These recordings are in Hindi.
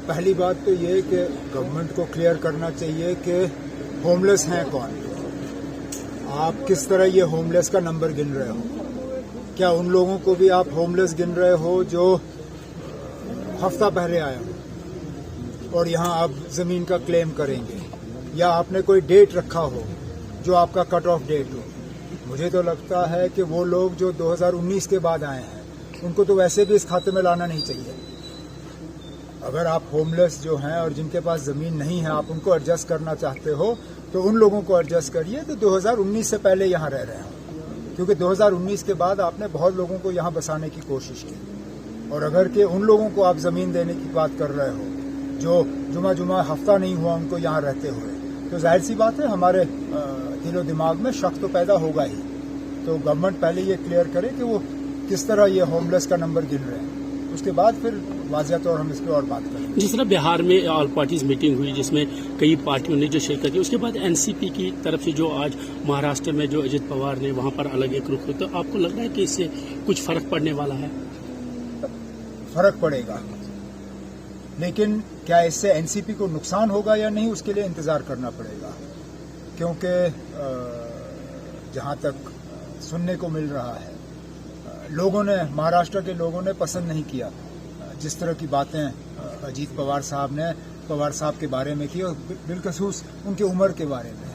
पहली बात तो ये कि गवर्नमेंट को क्लियर करना चाहिए कि होमलेस हैं कौन। आप किस तरह ये होमलेस का नंबर गिन रहे हो? क्या उन लोगों को भी आप होमलेस गिन रहे हो जो हफ्ता पहले आए हो और यहाँ आप जमीन का क्लेम करेंगे, या आपने कोई डेट रखा हो जो आपका कट ऑफ डेट हो? मुझे तो लगता है कि वो लोग जो 2019 के बाद आए हैं उनको तो वैसे भी इस खाते में लाना नहीं चाहिए। अगर आप होमलेस जो हैं और जिनके पास ज़मीन नहीं है आप उनको एडजस्ट करना चाहते हो तो उन लोगों को एडजस्ट करिए तो 2019 से पहले यहाँ रह रहे हो, क्योंकि 2019 के बाद आपने बहुत लोगों को यहाँ बसाने की कोशिश की। और अगर के उन लोगों को आप ज़मीन देने की बात कर रहे हो जो जुमा हफ्ता नहीं हुआ उनको यहाँ रहते हुए, तो जाहिर सी बात है हमारे दिलो दिमाग में शक तो पैदा होगा ही। तो गवर्नमेंट पहले ये क्लियर करे कि वो किस तरह ये होमलेस का नंबर गिन रहे हैं, उसके बाद फिर वाज़िया तौर हम इस पर और बात करेंगे। जिस तरह बिहार में ऑल पार्टीज मीटिंग हुई जिसमें कई पार्टियों ने जो शिरकत की, उसके बाद एनसीपी की तरफ से जो आज महाराष्ट्र में जो अजित पवार ने वहां पर अलग एक रुख, तो आपको लग रहा है कि इससे कुछ फर्क पड़ने वाला है? फर्क पड़ेगा, लेकिन क्या इससे एनसीपी को नुकसान होगा या नहीं उसके लिए इंतजार करना पड़ेगा, क्योंकि जहां तक सुनने को मिल रहा है लोगों ने, महाराष्ट्र के लोगों ने पसंद नहीं किया जिस तरह की बातें अजीत पवार साहब के बारे में की, और बिलखसूस उनकी उम्र के बारे में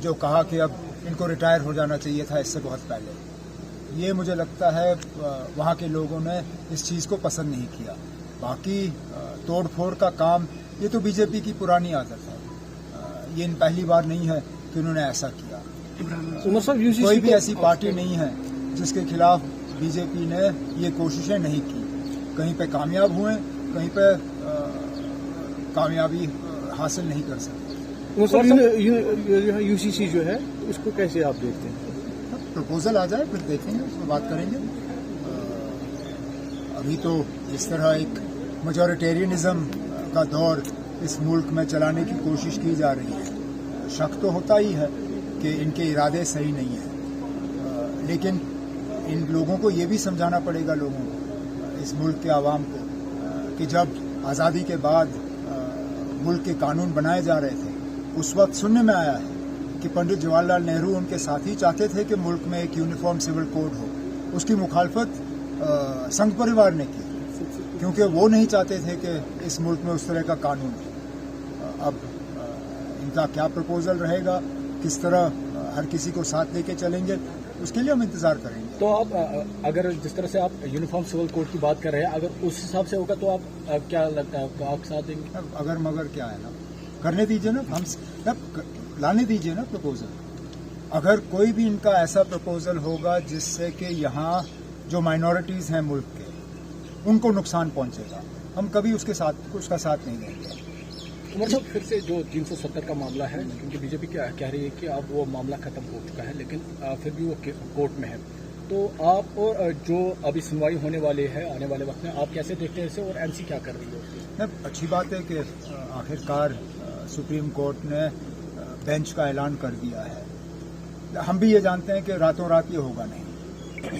जो कहा कि अब इनको रिटायर हो जाना चाहिए था इससे बहुत पहले। ये मुझे लगता है वहाँ के लोगों ने इस चीज़ को पसंद नहीं किया। बाकी तोड़ फोड़ का काम ये तो बीजेपी की पुरानी आदत है, ये पहली बार नहीं है कि उन्होंने ऐसा किया। कोई भी ऐसी पार्टी नहीं है जिसके खिलाफ बीजेपी ने ये कोशिशें नहीं की। कहीं पे कामयाब हुए, कहीं पे कामयाबी हासिल नहीं कर सकते। यूसीसी जो है इसको कैसे आप देखते हैं? प्रपोजल आ जाए फिर देखेंगे, उसमें बात करेंगे। अभी तो इस तरह एक मेजॉरिटेरियनिज्म का दौर इस मुल्क में चलाने की कोशिश की जा रही है। शक तो होता ही है कि इनके इरादे सही नहीं है, लेकिन इन लोगों को ये भी समझाना पड़ेगा, लोगों को, इस मुल्क के आवाम को, कि जब आज़ादी के बाद मुल्क के कानून बनाए जा रहे थे उस वक्त सुनने में आया है कि पंडित जवाहरलाल नेहरू उनके साथी चाहते थे कि मुल्क में एक यूनिफॉर्म सिविल कोड हो। उसकी मुखालफत संघ परिवार ने की, क्योंकि वो नहीं चाहते थे कि इस मुल्क में उस तरह का कानून हो। अब इनका क्या प्रपोजल रहेगा, किस तरह हर किसी को साथ लेके चलेंगे, उसके लिए हम इंतजार करेंगे। तो आप अगर जिस तरह से आप यूनिफॉर्म सिविल कोड की बात कर रहे हैं, अगर उस हिसाब से होगा तो आप क्या लगता है आपको, आप साथ देंगे? अगर मगर क्या है ना, करने दीजिए ना, हम लाने दीजिए ना प्रपोजल। अगर कोई भी इनका ऐसा प्रपोजल होगा जिससे कि यहाँ जो माइनॉरिटीज़ हैं मुल्क के उनको नुकसान पहुँचेगा, हम कभी उसका साथ नहीं देंगे। उमर साहब, फिर से जो 370 का मामला है, क्योंकि बीजेपी कह रही है कि अब वो मामला खत्म हो चुका है, लेकिन फिर भी वो कोर्ट में है, तो आप और जो अभी सुनवाई होने वाली है आने वाले वक्त में, आप कैसे देखते हैं इसे, और एनसी क्या कर रही है? अच्छी बात है कि आखिरकार सुप्रीम कोर्ट ने बेंच का ऐलान कर दिया है। हम भी ये जानते हैं कि रातों रात ये होगा नहीं,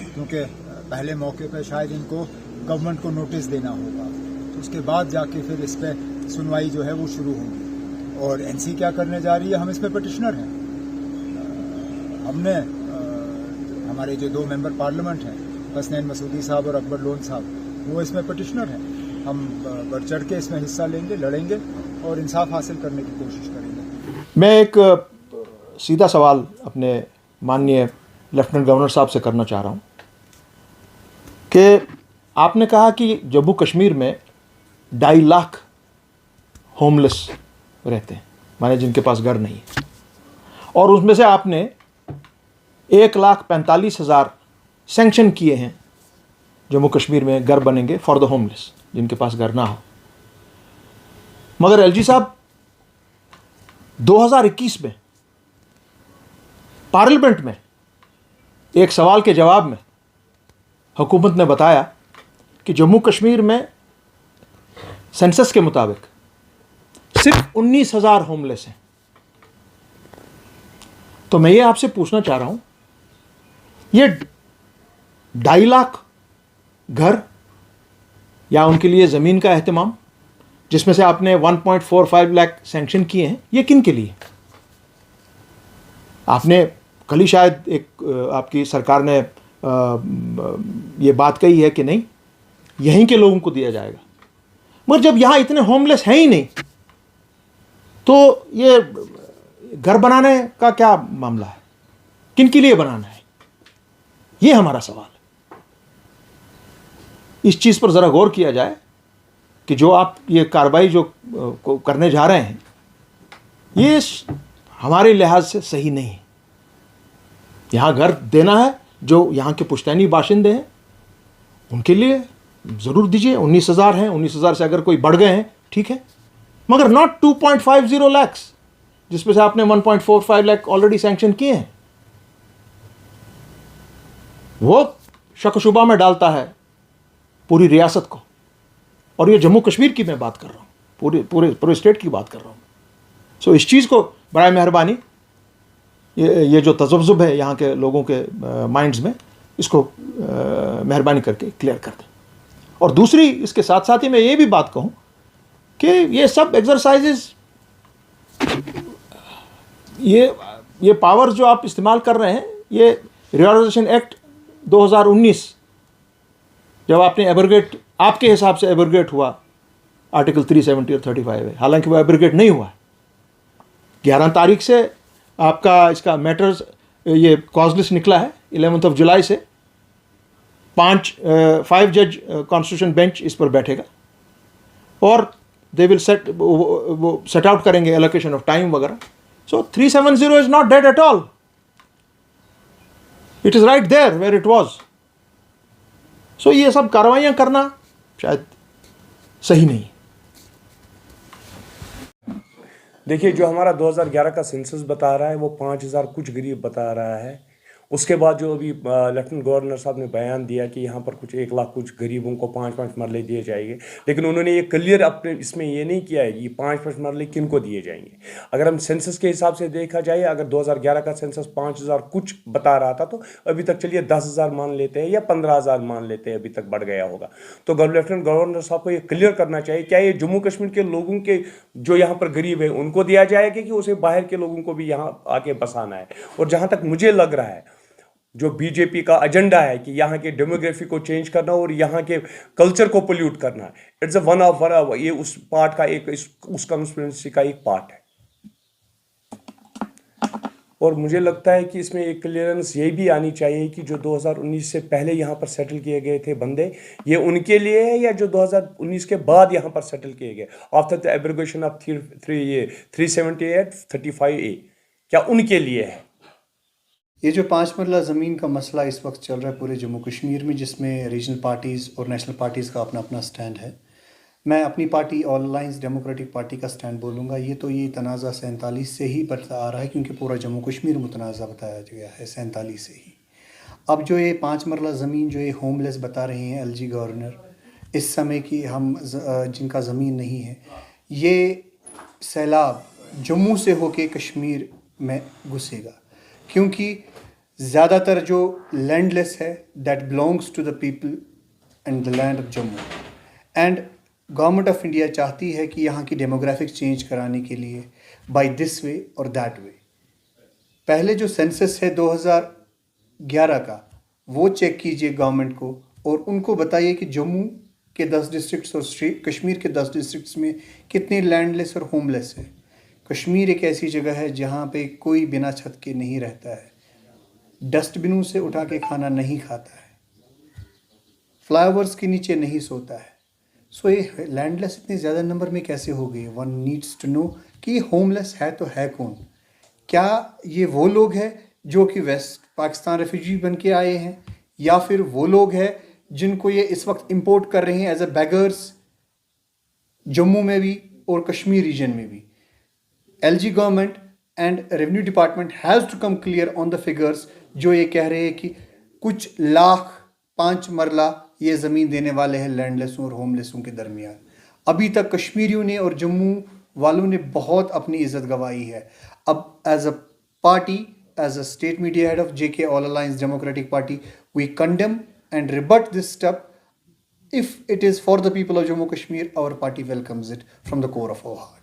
क्योंकि पहले मौके पर शायद इनको गवर्नमेंट को नोटिस देना होगा, तो उसके बाद जाके फिर इस पर सुनवाई जो है वो शुरू होगी। और एनसी क्या करने जा रही है, हम इस पे पिटिशनर हैं। हमने हमारे जो 2 मेंबर पार्लियामेंट हैं, हसनैन मसूदी साहब और अकबर लोन साहब, वो इसमें पिटिशनर हैं। हम बढ़ चढ़ के इसमें हिस्सा लेंगे, लड़ेंगे और इंसाफ हासिल करने की कोशिश करेंगे। मैं एक सीधा सवाल अपने माननीय लेफ्टिनेंट गवर्नर साहब से करना चाह रहा हूँ कि आपने कहा कि जम्मू कश्मीर में 2.5 लाख होमलेस रहते हैं, माने जिनके पास घर नहीं है, और उसमें से आपने 1,45,000 सैंक्शन किए हैं जम्मू कश्मीर में घर बनेंगे फॉर द होमलेस, जिनके पास घर ना हो। मगर एलजी साहब 2021 में पार्लियामेंट में एक सवाल के जवाब में हुकूमत ने बताया कि जम्मू कश्मीर में सेंसस के मुताबिक सिर्फ 19,000 होमलेस हैं। तो मैं ये आपसे पूछना चाह रहा हूं, ये 2.5 लाख घर या उनके लिए ज़मीन का एहतमाम जिसमें से आपने 1.45 लाख सैंक्शन किए हैं, ये किन के लिए? आपने कल ही शायद एक आपकी सरकार ने ये बात कही है कि नहीं, यहीं के लोगों को दिया जाएगा। मगर जब यहाँ इतने होमलेस हैं ही नहीं, तो ये घर बनाने का क्या मामला है? किन के लिए बनाना है? ये हमारा सवाल है। इस चीज़ पर ज़रा गौर किया जाए कि जो आप ये कार्रवाई जो करने जा रहे हैं, ये हमारे लिहाज से सही नहीं है। यहाँ घर देना है, जो यहाँ के पुश्तैनी बाशिंदे हैं उनके लिए ज़रूर दीजिए। 19,000 हैं, 19,000 से अगर कोई बढ़ गए हैं ठीक है, मगर नॉट 2.50 लाख, जिसमें से आपने 1.45 लाख ऑलरेडी सैंक्शन किए हैं। वो शक शुबा में डालता है पूरी रियासत को। और ये जम्मू कश्मीर की मैं बात कर रहा हूँ, पूरे स्टेट की बात कर रहा हूँ। सो इस चीज़ को बराए मेहरबानी, ये जो तजब्जुब है यहाँ के लोगों के माइंड्स में, इसको मेहरबानी करके क्लियर कर दें। और दूसरी, इसके साथ साथ ही मैं ये भी बात कहूँ कि ये सब एक्सरसाइजेस, ये पावर जो आप इस्तेमाल कर रहे हैं, ये रिऑर्गनाइजेशन एक्ट 2019 जब आपने एब्रोगेट, आपके हिसाब से एब्रोगेट हुआ, आर्टिकल 370 और 35 है, हालांकि वो एब्रोगेट नहीं हुआ है। 11 तारीख से आपका इसका मैटर्स ये कॉज लिस्ट निकला है, 11 जुलाई से 5 जज कॉन्स्टिट्यूशन बेंच इस पर बैठेगा और दे विल वो सेट आउट करेंगे एलोकेशन ऑफ टाइम वगैरह। So 370 is not dead at all, it is right there where it was. So ये सब कार्रवाइयाँ करना शायद सही नहीं। देखिए, जो हमारा 2011 का सेंसस बता रहा है वो 5,000 कुछ गरीब बता रहा है। उसके बाद जो अभी लेफ्टिनेंट गवर्नर साहब ने बयान दिया कि यहाँ पर कुछ 1 लाख कुछ गरीबों को 5-5 मरले दिए जाएंगे, लेकिन उन्होंने ये क्लियर अपने इसमें ये नहीं किया है कि 5-5 मरले किन को दिए जाएंगे। अगर हम सेंसस के हिसाब से देखा जाए, अगर 2011 का सेंसस 5,000 कुछ बता रहा था, तो अभी तक चलिए 10,000 मान लेते हैं या 15,000 मान लेते हैं, अभी तक बढ़ गया होगा। तो लेफ्टिनेंट गवर्नर साहब को ये क्लियर करना चाहिए, क्या ये जम्मू कश्मीर के लोगों के जो यहाँ पर गरीब है उनको दिया जाएगा कि उसे बाहर के लोगों को भी यहाँ आके बसाना है। और जहाँ तक मुझे लग रहा है, जो बीजेपी का एजेंडा है कि यहाँ के डेमोग्राफी को चेंज करना और यहाँ के कल्चर को पोल्यूट करना, इट्स वन ऑफ ये उस पार्ट का एक उस कॉन्स्पिरेसी का एक पार्ट है। और मुझे लगता है कि इसमें एक क्लियरेंस ये भी आनी चाहिए कि जो 2019 से पहले यहाँ पर सेटल किए गए थे बंदे, ये उनके लिए है या जो 2019 के बाद यहाँ पर सेटल किए गए after the abrogation of 378 35A, क्या उनके लिए है? ये जो 5 मरला ज़मीन का मसला इस वक्त चल रहा है पूरे जम्मू कश्मीर में, जिसमें रीजनल पार्टीज़ और नेशनल पार्टीज़ का अपना अपना स्टैंड है। मैं अपनी party all alliance democratic party का स्टैंड बोलूँगा। ये तनाज़ा 47 से ही बढ़ता आ रहा है, क्योंकि पूरा जम्मू कश्मीर मुतनाज़ा बताया गया है 47 से ही। अब जो ये 5 मरला ज़मीन जो ये होमलेस बता रहे हैं एलजी गवर्नर इस समय की, हम जिनका ज़मीन नहीं है, ये सैलाब जम्मू से होके कश्मीर में घुसेगा, क्योंकि ज़्यादातर जो लैंडलेस है that belongs to the people and the land of Jammu. And government of India चाहती है कि यहाँ की डेमोग्राफिक चेंज कराने के लिए बाय दिस वे और दैट वे। पहले जो सेंसस है 2011 का, वो चेक कीजिए गवर्नमेंट को और उनको बताइए कि जम्मू के 10 डिस्ट्रिक्ट्स और कश्मीर के 10 डिस्ट्रिक्ट्स में कितने लैंडलेस और होमलेस है। कश्मीर एक ऐसी जगह है जहाँ पे कोई बिना छत के नहीं रहता है, डस्टबिनों से उठा के खाना नहीं खाता है, फ्लाईओवर्स के नीचे नहीं सोता है। सो ये लैंडलेस इतने ज़्यादा नंबर में कैसे हो गए? वन नीड्स टू नो कि होमलेस है तो है कौन। क्या ये वो लोग हैं जो कि वेस्ट पाकिस्तान रेफ्यूजी बन के आए हैं, या फिर वो लोग हैं जिनको ये इस वक्त इंपोर्ट कर रहे हैं एज अ बैगर्स जम्मू में भी और कश्मीर रीजन में भी? LG government and revenue department has to come clear on the figures, जो ये कह रहे हैं कि कुछ लाख 5 मरला ये ज़मीन देने वाले हैं लैंडलेसों और होमलेसों के दरमियान। अभी तक कश्मीरियों ने और जम्मू वालों ने बहुत अपनी इज्जत गंवाई है। अब as a party, as a state media head of JK all alliance democratic party, we condemn and rebut this step if it is for the people of Jammu Kashmir, our party welcomes it from the core of our heart.